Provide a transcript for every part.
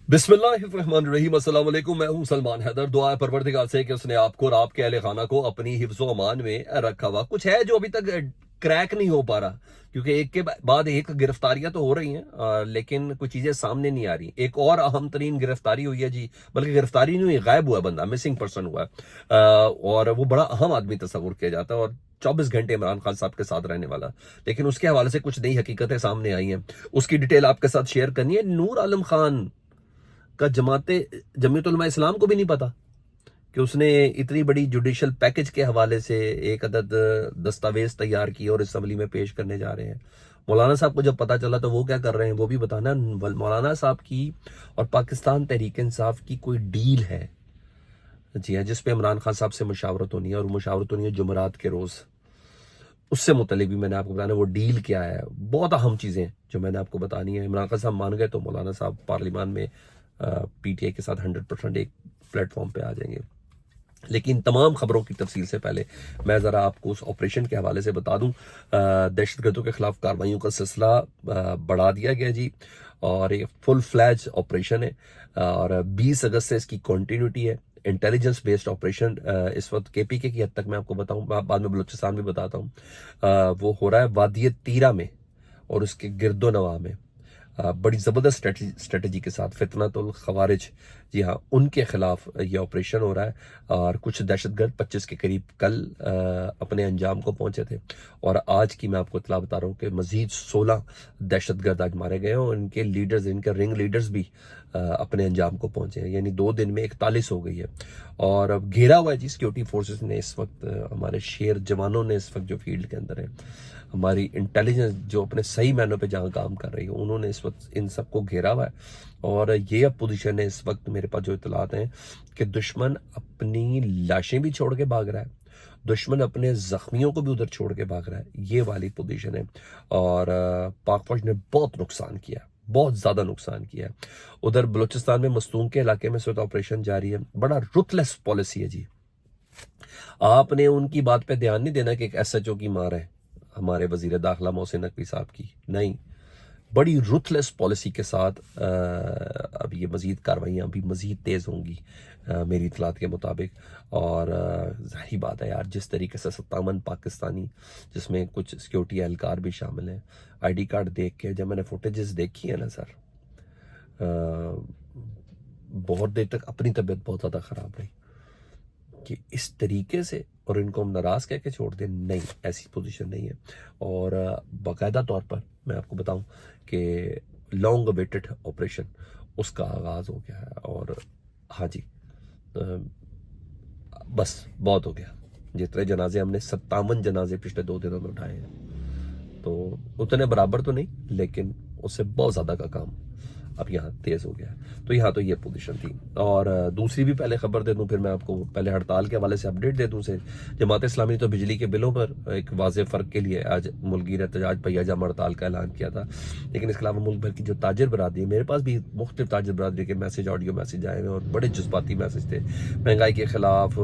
बिस्मिल्लाहिर्रहमानिर्रहीम, अस्सलाम वालेकुम। मैं हूं सलमान हैदर। दुआ है परवरदिगार से कि उसने आपको और आपके अहले खाना को अपनी हिफ्ज़ो अमान में रखा हुआ। कुछ है जो अभी तक क्रैक नहीं हो पा रहा, क्योंकि एक के बाद एक गिरफ्तारियां तो हो रही हैं, लेकिन कुछ चीजें सामने नहीं आ रही। एक और अहम तरीन गिरफ्तारी हुई है जी, बल्कि गिरफ्तारी नहीं हुई, गायब हुआ बंदा, मिसिंग पर्सन हुआ है। और वो बड़ा अहम आदमी तस्वुर किया जाता है, और 24 घंटे इमरान खान साहब के साथ रहने वाला। लेकिन उसके हवाले से कुछ नई हकीकतें सामने आई हैं, उसकी डिटेल आपके साथ शेयर करनी है। नूर आलम खान का जमीयत उलमा इस्लाम को भी नहीं पता कि उसने इतनी बड़ी जुडिशल पैकेज के हवाले से एक अदद दस्तावेज तैयार की और असम्बली में पेश करने जा रहे हैं। मौलाना साहब को जब पता चला तो वो क्या कर रहे हैं वो भी बताना। मौलाना साहब की और पाकिस्तान तहरीक इंसाफ की कोई डील है, जी हाँ, जिसपे इमरान खान साहब से मुशावरत होनी है, और मुशावरत होनी है जुमरात के रोज। उससे मुतलिक भी मैंने आपको बताना वो डील क्या है। बहुत अहम चीजें जो मैंने आपको बतानी है। इमरान खान साहब मान गए तो मौलाना साहब पार्लियामान में पीटीआई के साथ 100% एक प्लेटफॉर्म पे आ जाएंगे। लेकिन तमाम खबरों की तफसील से पहले मैं ज़रा आपको उस ऑपरेशन के हवाले से बता दूं। दहशतगर्दों के खिलाफ कार्रवाइयों का सिलसिला बढ़ा दिया गया जी, और ये फुल फ्लैज ऑपरेशन है, और 20 अगस्त से इसकी कंटिन्यूटी है। इंटेलिजेंस बेस्ड ऑपरेशन इस वक्त केपीके की हद तक मैं आपको बताऊं, बाद में बलूचिस्तान भी बताता हूं। वो हो रहा है वादी तीरा में और उसके गिरदो नवा में। बड़ी ज़बरदस्त स्ट्रेटजी के साथ फितनतुल खवारिज, जी हाँ, उनके खिलाफ ये ऑपरेशन हो रहा है। और कुछ दहशतगर्द 25 के करीब कल अपने अंजाम को पहुंचे थे, और आज की मैं आपको इतला बता रहा हूँ कि मजीद 16 दहशतगर्द आज मारे गए हैं, और इनके लीडर्स, इनके रिंग लीडर्स भी अपने अंजाम को पहुंचे हैं। यानी 2 दिन में 41 हो गई है। और अब घेरा हुआ है जी सिक्योरिटी फोर्सेस ने इस वक्त, हमारे शेर जवानों ने इस वक्त जो फील्ड के अंदर है, हमारी इंटेलिजेंस जो अपने सही मैनों पे जहां काम कर रही है, उन्होंने इस वक्त इन सबको घेरा हुआ है। और ये अब पोजीशन है इस वक्त मेरे पास जो इतलात हैं कि दुश्मन अपनी लाशें भी छोड़ के भाग रहा है, दुश्मन अपने जख्मियों को भी उधर छोड़ के भाग रहा है। ये वाली पोजीशन है। और पाक फौज ने बहुत नुकसान किया, बहुत ज्यादा नुकसान किया है। उधर बलूचिस्तान में मस्तूम के इलाके में इस वक्त ऑपरेशन जारी है। बड़ा रुथलेस पॉलिसी है जी। आपने उनकी बात पे ध्यान नहीं देना कि एक एसएचओ की मार है हमारे वजीर दाखिला मोहसिन नकवी साहब की, नहीं। बड़ी रुथलेस पॉलिसी के साथ अब ये मजीद कार्रवाइयाँ अभी मजीद तेज़ होंगी मेरी इतलात के मुताबिक। और जाहिर बात है यार, जिस तरीके से 57 पाकिस्तानी, जिसमें कुछ सिक्योरिटी एहलकार भी शामिल हैं, आईडी कार्ड देख के जब मैंने फुटेजेस देखी है ना सर, बहुत देर तक अपनी तबीयत बहुत ज़्यादा ख़राब रही कि इस तरीके से, और इनको हम नाराज कह के छोड़ दें, नहीं, ऐसी पोजीशन नहीं है। और बाकायदा तौर पर मैं आपको बताऊं कि लॉन्ग अवेटेड ऑपरेशन उसका आगाज हो गया है। और हाँ जी, बस बहुत हो गया। जितने जनाजे हमने 57 जनाजे पिछले 2 दिनों में उठाए हैं, तो उतने बराबर तो नहीं, लेकिन उससे बहुत ज़्यादा का काम अब यहाँ तेज हो गया है। तो यहाँ तो ये पोजीशन थी। और दूसरी भी पहले खबर दे दूं, फिर मैं आपको पहले हड़ताल के हवाले से अपडेट दे दूं से। जमात इस्लामी ने तो बिजली के बिलों पर एक वाज़ेह फ़र्क के लिए आज मुल्की एहतजाज पहिया जम हड़ताल का ऐलान किया था। लेकिन इसके अलावा मुल्क भर की जो ताजिर बरादरी है, मेरे पास भी मुख्तलिफ ताजिर बरादरी के मैसेज, ऑडियो मैसेज आए हैं, और बड़े जज्बाती मैसेज थे। महंगाई के खिलाफ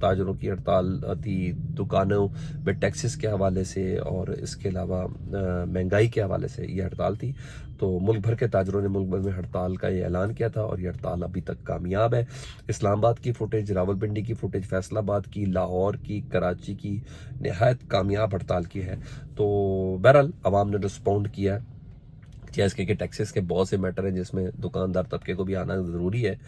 ताजरों की हड़ताल थी, दुकानों में टैक्सेस के हवाले से, और इसके अलावा महंगाई के हवाले से ये हड़ताल थी। तो मुल्क भर के ताजरों ने मुल्क भर में हड़ताल का ये ऐलान किया था, और ये हड़ताल अभी तक कामयाब है। इस्लामाबाद की फुटेज, रावलपिंडी की फुटेज, फैसलाबाद की, लाहौर की, कराची की नहायत कामयाब हड़ताल की है। तो बहरहाल अवाम ने रिस्पॉन्ड किया है। जैसे कि टैक्सेस के बहुत से मैटर हैं जिसमें दुकानदार तबके को भी आना ज़रूरी है।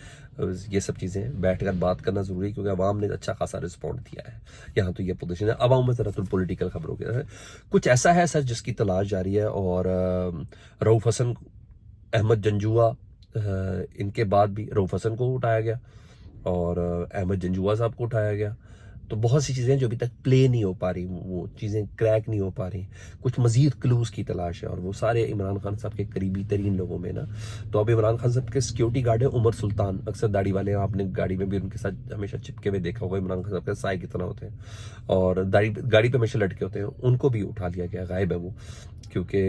ये सब चीज़ें बैठकर बात करना ज़रूरी है, क्योंकि अवाम ने अच्छा खासा रिस्पॉन्ड दिया है। यहाँ तो ये पोजीशन है। अवाम में ज़रा तो पॉलिटिकल खबरों के कुछ ऐसा है सर जिसकी तलाश जारी है। और रऊफ़ हसन, अहमद जंजुआ, इनके बाद भी रऊफ़ हसन को उठाया गया, और अहमद जंजुआ साहब को उठाया गया। तो बहुत सी चीज़ें जो अभी तक प्ले नहीं हो पा रही, वो चीज़ें क्रैक नहीं हो पा रही, कुछ मजीद क्लूज़ की तलाश है, और वो सारे इमरान खान साहब के करीबी तरीन लोगों में ना। तो अब इमरान खान साहब के सिक्योरिटी गार्ड है उमर सुल्तान, अक्सर दाढ़ी वाले हैं, आपने गाड़ी में भी उनके साथ हमेशा चिपके हुए देखा होगा। इमरान खान साहब के साए कितना होते हैं, और गाड़ी पे हमेशा लटके होते हैं। उनको भी उठा लिया गया, गायब है वो, क्योंकि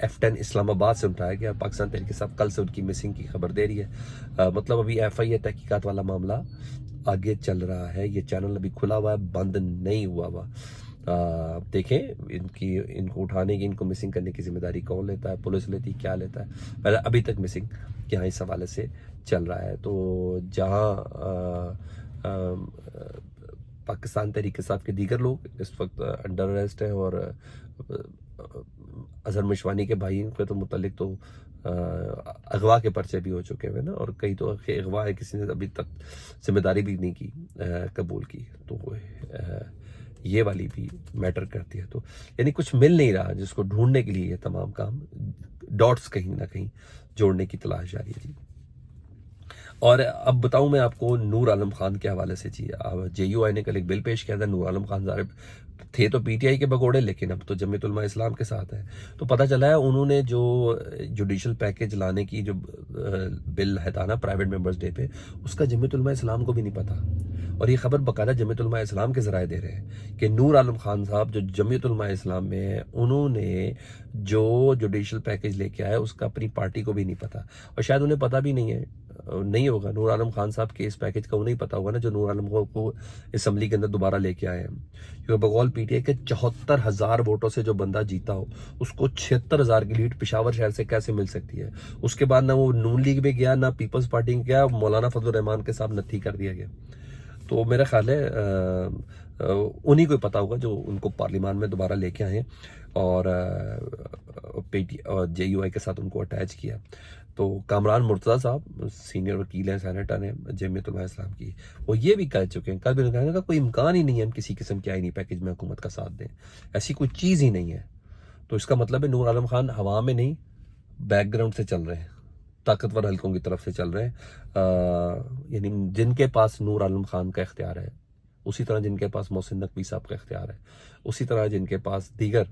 F10 इस्लामाबाद से उठाया गया। पाकिस्तान तहरीक इंसाफ कल से उनकी मिसिंग की खबर दे रही है। मतलब अभी FIA तहकीकात वाला मामला आगे चल रहा है। ये चैनल अभी खुला हुआ है, बंद नहीं हुआ हुआ। देखें इनको उठाने की, इनको मिसिंग करने की जिम्मेदारी कौन लेता है, पुलिस लेती है, क्या लेता है। पहले अभी तक मिसिंग यहाँ इस हवाले से चल रहा है। तो जहाँ पाकिस्तान तहरीक इंसाफ के दीगर लोग इस वक्त अंडर अरेस्ट हैं, और अजहर मिशवानी के भाई के तो मुतल्लिक तो अगवा के पर्चे भी हो चुके हैं ना, और कई तो अगवा है, किसी ने अभी तक जिम्मेदारी भी नहीं की कबूल की। तो ये वाली भी मैटर करती है। तो यानी कुछ मिल नहीं रहा जिसको ढूंढने के लिए ये तमाम काम, डॉट्स कहीं ना कहीं जोड़ने की तलाश जारी है जी। और अब बताऊं मैं आपको नूर आलम खान के हवाले से जी। अब JUI ने कल एक बिल पेश किया था। नूर आलम खान ज़ाहिर थे तो PTI के भगोड़े, लेकिन अब तो जमीयत उलमा इस्लाम के साथ है। तो पता चला है उन्होंने जो जुडिशल पैकेज लाने की जो बिल है था ना प्राइवेट मेंबर्स डे पे, उसका जमीयत उलमा इस्लाम को भी नहीं पता। और ये खबर बाकायदा जमीयत उलमा इस्लाम के ज़राए दे रहे हैं कि नूर आलम खान साहब जो जमीयत उलमा इस्लाम में है, उन्होंने जो जुडिशल पैकेज लेके आया उसका अपनी पार्टी को भी नहीं पता, और शायद उन्हें पता भी नहीं है, नहीं होगा। नूर आलम खान साहब के इस पैकेज का उन्हें पता होगा ना, जो नूर आलम को असम्बली के अंदर दोबारा लेके आए हैं। क्योंकि बकौल PTI के 74,000 वोटों से जो बंदा जीता हो, उसको 76,000 की लीड पेशावर शहर से कैसे मिल सकती है? उसके बाद ना वो नून लीग में गया, ना पीपल्स पार्टी में गया, मौलाना फजल रहमान के साथ नत्थी कर दिया गया। तो मेरा ख्याल है उन्हीं को पता होगा जो उनको पार्लियामान में दोबारा लेके आए और JUI के साथ उनको अटैच किया। तो कामरान मुर्तज़ा साहब सीनियर वकील हैं, सेनेटर हैं जमीयत उलमा इस्लाम की, वो ये भी कह चुके हैं, कल भी उन्होंने कहा कोई इम्कान ही नहीं है हम किसी किस्म के आईनी पैकेज में हुकूमत का साथ दें, ऐसी कोई चीज़ ही नहीं है। तो इसका मतलब है नूर आलम खान हवा में नहीं, बैकग्राउंड से चल रहे हैं, ताकतवर हलकों की तरफ से चल रहे हैं। यानी जिनके पास नूर आलम खान का इख्तियार है, उसी तरह जिनके पास मोहसिन नकवी साहब का इख्तियार है, उसी तरह जिनके पास दीगर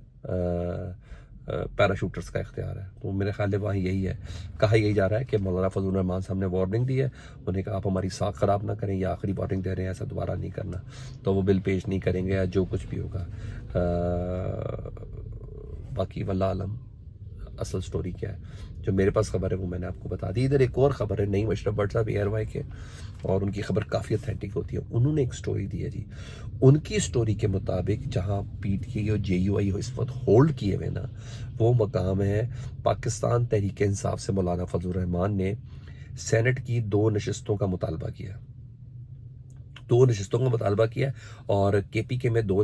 पैराशूटर्स का इख्तियार है। तो मेरे ख्याल है वहाँ यही है, कहा यही जा रहा है कि मौलाना फजल रहमान साहब ने वार्निंग दी है, उन्हें कहा आप हमारी साख ख़राब ना करें, या आखिरी वार्निंग दे रहे हैं ऐसा दोबारा नहीं करना, तो वो बिल पेश नहीं करेंगे या जो कुछ भी होगा। बाकी वल्लाह आलम असल स्टोरी क्या है। जो मेरे पास खबर है वो मैंने आपको बता दी। इधर एक और खबर है नईम अशरफ भट्ट साहब ARY के, और उनकी खबर काफ़ी अथेंटिक होती है। उन्होंने एक स्टोरी दी है जी। उनकी स्टोरी के मुताबिक जहाँ PTI और JUI इस वक्त होल्ड किए हुए ना, वो मकाम है पाकिस्तान तहरीक इंसाफ से मौलाना फजल रहमान ने सेनेट की 2 नशिस्तों का मुतालबा किया, 2 नशिस्तों का मुतालबा किया, और KPK में 2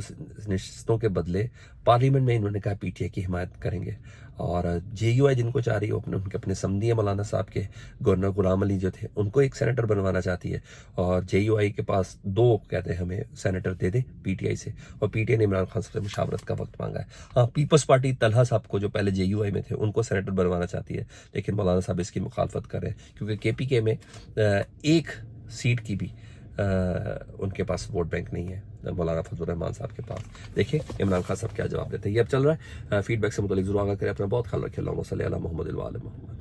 नशिस्तों के बदले पार्लियामेंट में इन्होंने कहा PTI की हिमायत करेंगे। और JUI जिनको चाह रही है उनके अपने समधी है मौलाना साहब के, गवर्नर गुलाम अली जो थे उनको एक सेनेटर बनवाना चाहती है, और JUI के पास 2 कहते हैं हमें सेनेटर दे दें PTI से, और PTI ने इमरान खान साहब से मुशावरत का वक्त मांगा है। हाँ, पीपल्स पार्टी तलहा साहब को जो पहले JUI में थे उनको सेनेटर बनवाना चाहती है, लेकिन मौलाना साहब इसकी मुखालफत कर रहे हैं, क्योंकि KPK में 1 सीट की भी उनके पास वोट बैंक नहीं है मौलाना फजल रहमान साहब के पास। देखिए इमरान खान साहब क्या जवाब देते हैं। ये अब चल रहा है। फीडबैक से मुतालिक जरूर आगा करें। अपना बहुत ख्याल रखें। अल्लाहुम्मा सल्ली अला मुहम्मद व आले मुहम्मद।